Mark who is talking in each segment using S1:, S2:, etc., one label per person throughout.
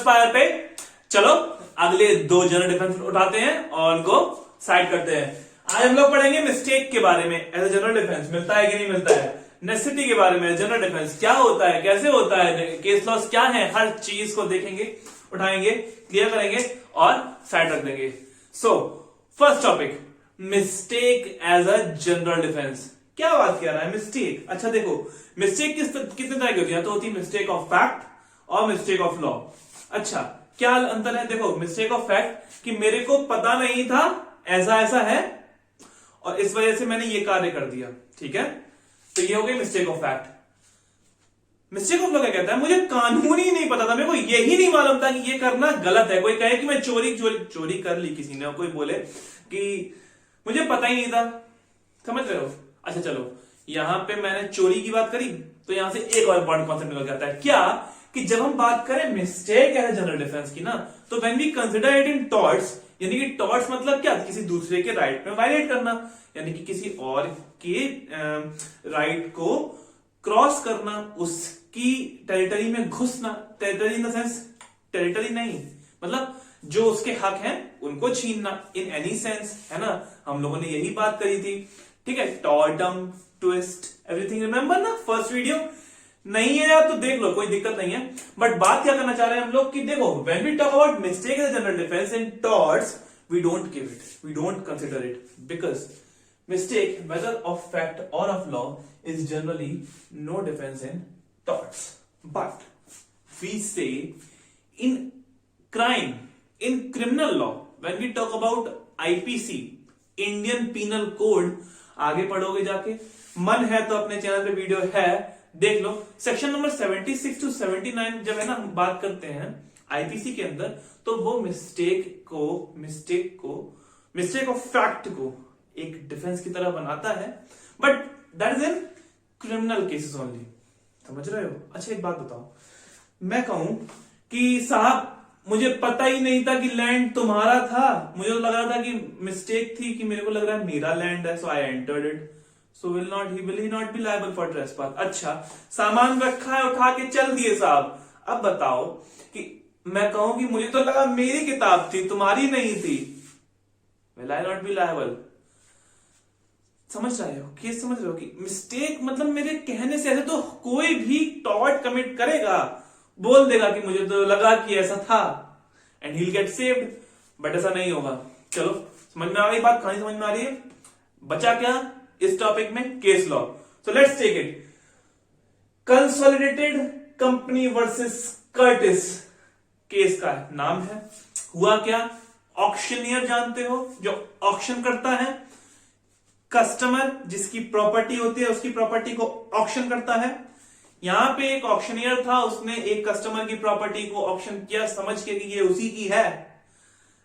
S1: पाए पे। चलो अगले दो जनरल डिफेंस उठाते हैं और उनको साइड करते हैं। आज हम लोग पढ़ेंगे मिस्टेक के बारे में एज ए जनरल डिफेंस, मिलता है कि नहीं मिलता है। नेसेसिटी के बारे में, जनरल डिफेंस क्या होता है, कैसे होता है, केस लॉस क्या है, हर चीज को देखेंगे, उठाएंगे, क्लियर करेंगे और साइड रख देंगे। So first topic, mistake as a general defence. क्या बात कर रहा है मिस्टेक? अच्छा देखो, मिस्टेक कितने तरह की होती है? तो होती है मिस्टेक ऑफ फैक्ट और मिस्टेक ऑफ लॉ। अच्छा क्या अंतर है? देखो, मिस्टेक ऑफ फैक्ट कि मेरे को पता नहीं था ऐसा ऐसा है और इस वजह से मैंने ये कार्य कर दिया, ठीक है, तो ये हो गई mistake of fact. Mistake of law क्या कहता है? मुझे कानून ही नहीं पता था, मेरे को यही नहीं मालूम था कि ये करना गलत है। कोई कहे कि मैं चोरी कर ली किसी ने, और कोई बोले कि मुझे पता ही नहीं था, समझ रहे हो? अच्छा चलो, यहां पे मैंने चोरी की बात करी तो यहां से एक और इंपॉर्टेंट कॉन्सेप्ट निकल जाता है। क्या कि जब हम बात करें मिस्टेक एज जनरल डिफेंस की ना, तो when we consider it in torts, यानी कि टॉर्ट्स मतलब क्या? किसी दूसरे के राइट में वायलेट करना, यानी कि किसी और के राइट को क्रॉस करना, उसकी टेरिटरी में घुसना। Territory in the sense, territory नहीं मतलब जो उसके हक हैं उनको छीनना, इन एनी सेंस, है ना। हम लोगों ने यही बात करी थी, ठीक है। टॉर्टम, ट्विस्ट, एवरीथिंग, रिमेंबर ना फर्स्ट वीडियो? नहीं है यार तो देख लो, कोई दिक्कत नहीं है। बट बात क्या करना चाह रहे हैं हम लोग कि देखो, when we talk about mistake in general defence in torts, we don't give it, we don't consider it, because mistake whether of fact or of law is generally no defense in torts, but we say in crime, in criminal law, when we talk about IPC, Indian Penal Code, आगे पढ़ोगे जाके, मन है तो अपने channel पे video है, देख लो। सेक्शन नंबर 76 टू 79 जब है ना हम बात करते हैं आईपीसी के अंदर, तो वो मिस्टेक ऑफ फैक्ट को एक डिफेंस की तरह बनाता है, but that is in criminal cases only, समझ रहे हो? अच्छा एक बात बताओ, मैं कहूं कि साहब मुझे पता ही नहीं था कि लैंड तुम्हारा था, मुझे तो लग रहा था कि मिस्टेक थी, कि मेरे को लग रहा है मेरा लैंड है, so I entered it, so will he not be liable for trespass. अच्छा सामान रखा है, उठा के चल दिए साहब। अब बताओ कि मैं कहूं कि मुझे तो लगा मेरी किताब थी, तुम्हारी नहीं थी, will I not be liable? समझ रहे हो? केस समझ रहे हो कि मिस्टेक मतलब मेरे कहने से, ऐसे तो कोई भी टॉर्ट कमिट करेगा, बोल देगा कि मुझे तो लगा कि ऐसा था, and he will get saved, but ऐसा नहीं होगा। चलो समझ में आ गई बात, कहानी समझ में आ रही है? बचा क्या इस टॉपिक में? Case law. So let's take it, consolidated company versus Curtis case का नाम है। हुआ क्या? ऑक्शनियर जानते हो, जो ऑक्शन करता है, कस्टमर जिसकी प्रॉपर्टी होती है उसकी प्रॉपर्टी को ऑक्शन करता है। यहां पे एक ऑक्शनियर था, उसने एक कस्टमर की प्रॉपर्टी को ऑक्शन किया समझ के कि ये उसी की है,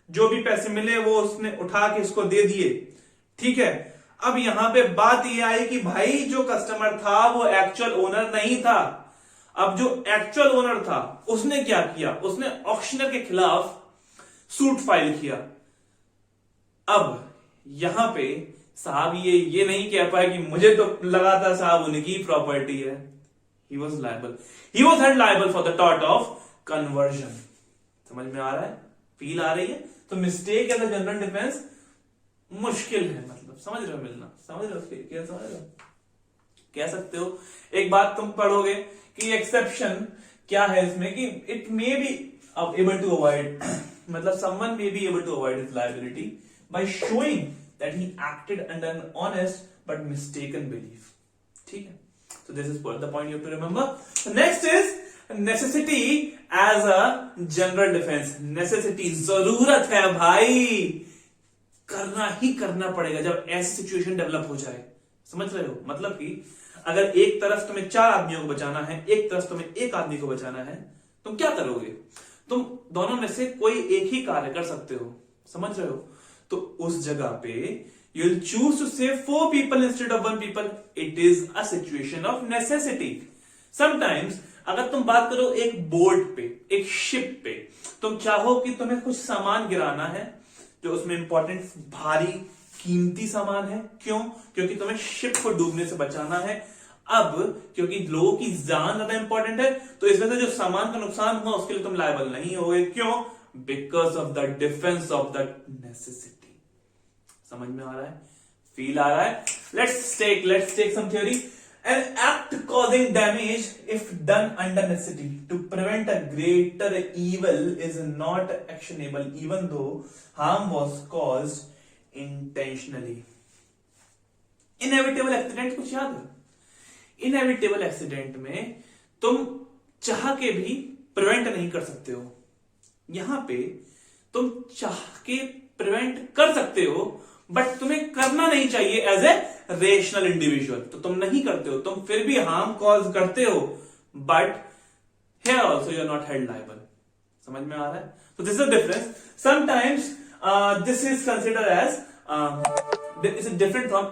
S1: जो भी पैसे मिले वो उसने उठा के उसको दे दिए, ठीक है। अब यहां पे बात ये आई कि भाई जो कस्टमर था वो एक्चुअल ओनर नहीं था। अब जो एक्चुअल ओनर था उसने क्या किया? उसने ऑक्शनर के खिलाफ सूट फाइल किया। अब यहां पे साहब ये नहीं कह पाए कि मुझे तो लगा था साहब उनकी प्रॉपर्टी है। He was held liable for the tort of conversion. समझ में आ रहा है? फील आ रही है? तो mistake as a general defence मुश्किल है, मतलब समझ रहे हो? मिलना समझ रहे हो? क्या समझ रहे हो? कह सकते हो एक बात तुम पढ़ोगे कि एक्सेप्शन क्या है इसमें, कि it may be able to avoid, मतलब someone may be able to avoid his liability by showing that he acted under an honest but mistaken belief. ठीक है? So this is the point you have to remember. The next is necessity as a general defense. Necessity, जरूरत है भाई, करना ही करना पड़ेगा जब ऐसी सिचुएशन डेवलप हो जाए। समझ रहे हो? मतलब कि अगर एक तरफ तुम्हें 4 आदमियों को बचाना है, एक तरफ तुम्हें एक आदमी को बचाना है, तुम क्या करोगे? तुम दोनों में से कोई एक ही कार्य कर सकते हो, समझ रहे हो? तो उस जगह पे you will choose to save 4 people instead of 1 people. It is a situation of necessity. Sometimes अगर तुम बात करो एक बोट पे, एक शिप पे, तुम चाहो कि तुम्हें कुछ सामान गिराना है जो उसमें इंपॉर्टेंट भारी कीमती सामान है। क्यों? क्योंकि तुम्हें शिप को डूबने से बचाना है। अब क्योंकि लोगों की जान ज्यादा इंपॉर्टेंट है, तो इस वजह से जो सामान का नुकसान हुआ उसके लिए तुम लायबल नहीं होगे। क्यों? Because of the defence of the necessity. समझ में आ रहा है? फील आ रहा है? Let's take some theory. An act causing damage if done under necessity to prevent a greater evil is not actionable even though harm was caused intentionally. Inevitable accident कुछ याद है? Inevitable accident में तुम चाह के भी प्रिवेंट नहीं कर सकते हो। यहां पे तुम चाह के प्रिवेंट कर सकते हो, बट तुम्हें करना नहीं चाहिए एज ए रेशनल इंडिविजुअल। तो तुम नहीं करते हो, तुम फिर भी हार्म कॉज करते हो, but here also you are not held liable. समझ में आ रहा है? तो this is the difference. Sometimes this is considered as is different from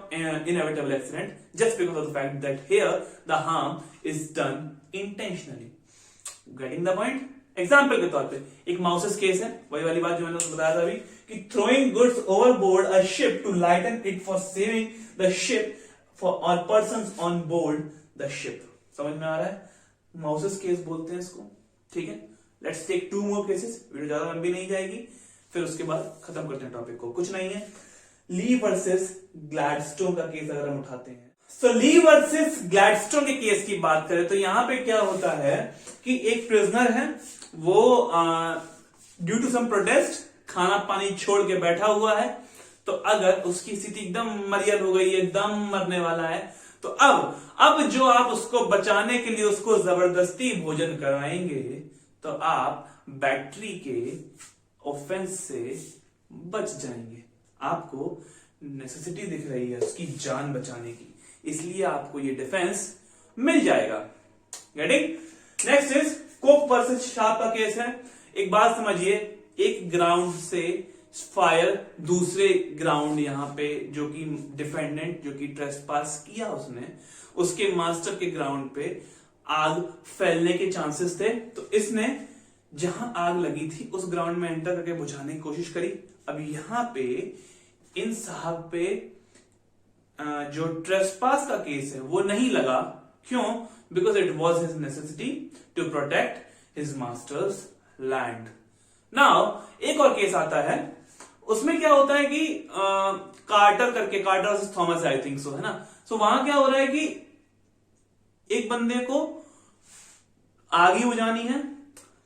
S1: inevitable accident just because of the fact that here the harm is done intentionally. Getting the point? Example के तौर पे एक माउसेस केस है, वही वाली बात जो मैंने आपको बताया था अभी कि throwing goods overboard a ship to lighten it for saving the ship for और persons on board the ship. समझ में आ रहा है? माउसेस केस बोलते हैं इसको। ठीक है, let's take 2 more cases, video ज्यादा लंबी नहीं जाएगी, फिर उसके बाद खत्म करते हैं टॉपिक को। कुछ नहीं है, ली वर्सेस ग्लैडस्टोन का केस अगर हम उठाते हैं, तो ली वर्सेस ग्लैडस्टोन के केस की बात करें तो यहां पे क्या होता है कि एक प्रिजनर है, वो ड्यू टू सम प्रोटेस्ट खाना पानी छोड़ के बैठा हुआ है। तो अगर उसकी स्थिति एकदम मरियल हो गई है, एकदम मरने वाला है, तो अब जो आप उसको बचाने के लिए उसको जबरदस्ती भोजन कराएंगे, तो आप बैटरी के ऑफेंस से बच जाएंगे। आपको नेसेसिटी दिख रही है उसकी जान बचाने की, इसलिए आपको ये डिफेंस मिल जाएगा। Getting? Next is Coke versus sharp का केस है। एक बात समझिए, एक ग्राउंड से फायर दूसरे ग्राउंड, यहां पे जो कि डिफेंडेंट जो कि ट्रेसपास किया उसने, उसके मास्टर के ग्राउंड पे आग फैलने के चांसेस थे। तो इसने जहां आग लगी थी उस ग्राउंड में एंटर करके बुझाने की कोशिश करी। अब यहां पे इन साहब पे जो ट्रेसपास का केस है वो नहीं लगा। क्यों? Because it was his necessity to protect his master's land. Now एक और केस आता है, उसमें क्या होता है कि कार्टर करके, Carter versus Thomas I think so, है ना। सो वहां क्या हो रहा है कि एक बंदे को आग ही बुझानी है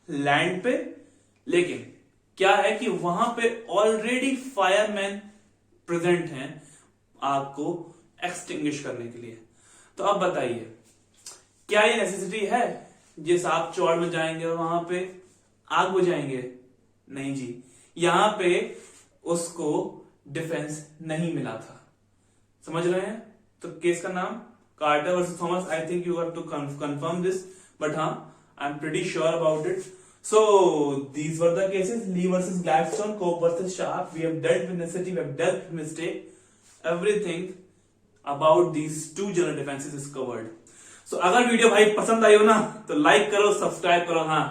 S1: लैंड पे, लेकिन क्या है कि वहां पे ऑलरेडी फायरमैन प्रेजेंट हैं आग को एक्सटिंग्विश करने के लिए। तो अब बताइए, क्या ये नेसेसिटी है जिस आप चौड़ में जाएंगे और वहां पे आग बुझाएंगे? नहीं जी, यहां पे उसको डिफेंस नहीं मिला था। समझ रहे हैं? तो केस का नाम Carter versus Thomas. I think you have to confirm this, but हाँ, I am pretty sure about it. So these were the cases: Lee versus Gladstone, Coke versus Sharp. We have dealt with necessity, we have dealt with mistake. Everything about these 2 general defenses is covered. So अगर video भाई पसंद आई हो ना तो like करो, subscribe करो। हाँ,